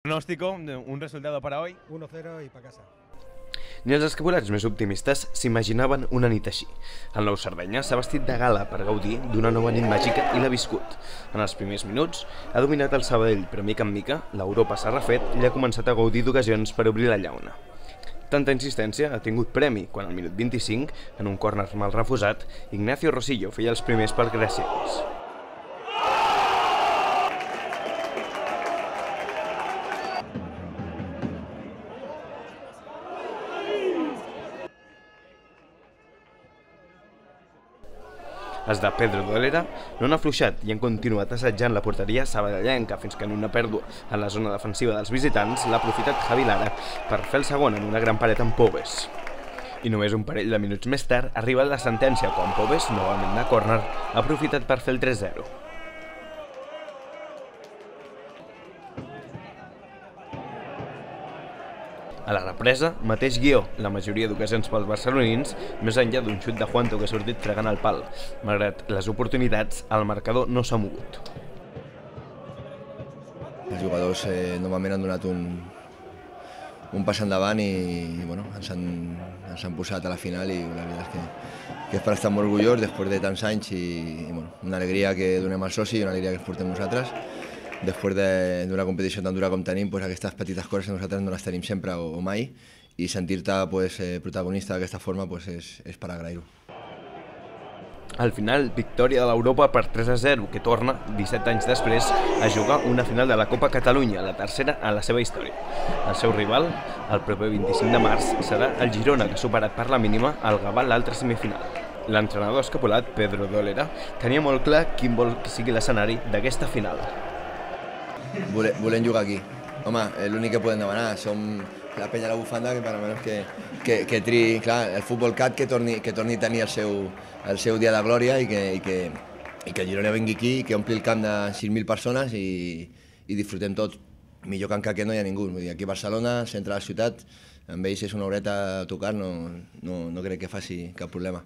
Pronóstico, un resultado para hoy. 1-0 y para casa. Ni els escapulats més optimistes s'imaginaven una nit així. El Nou Sardenya s'ha vestit de gala per gaudir d'una nova nit màgica i l'ha viscut. En els primers minuts ha dominat el Sabadell, però mica en mica l'Europa s'ha refet i ha començat a gaudir d'ocasions per obrir la llauna. Tanta insistència ha tingut premi quan al minut 25, en un córner mal refusat, Ignacio Rosillo feia els primers per Gracianes. Els de Pedro Dolera no han afluixat i han continuat assetjant la porteria sabadellenca fins que en una pèrdua en la zona defensiva dels visitants l'ha aprofitat Javi Lara per fer el segon en una gran paret amb Pobes. I només un parell de minuts més tard ha arribat la sentència quan Pobes, novament de córner, ha aprofitat per fer el 3-0. A la represa, mateix guió, la majoria d'ocasions pels barcelonins, més enllà d'un xut de Juanto que ha sortit fregant el pal. Malgrat les oportunitats, el marcador no s'ha mogut. Els jugadors normalment han donat un pas endavant i bueno, ens han posat a la final i la veritat és que és per estar molt orgullós després de tants anys i bueno, una alegria que donem al soci i una alegria que ens portem nosaltres. Després d'una competició tan dura com tenim, pues, aquestes petites coses que nosaltres no les tenim sempre o mai i sentir-te pues, protagonista d'aquesta forma pues, és per agrair-ho. Al final, victòria de l'Europa per 3-0, que torna, 17 anys després, a jugar una final de la Copa Catalunya, la tercera en la seva història. El seu rival, el proper 25 de març, serà el Girona, que ha superat per la mínima el Gavà a l'altra semifinal. L'entrenador escapulat, Pedro Dolera, tenia molt clar quin vol que sigui l'escenari d'aquesta final. Volem jugar aquí. Home, l'únic que podem demanar som la penya de la bufanda que per almenys que triï, clar, el Futbol Cat que torni a tenir el seu dia de glòria i que el Girona vingui aquí, que ompli el camp de 6.000 persones i disfrutem tots. Millor camp que aquest no hi ha ningú. Vull dir, aquí a Barcelona, centre de la ciutat, amb ells és una horeta a tocar, no crec que faci cap problema.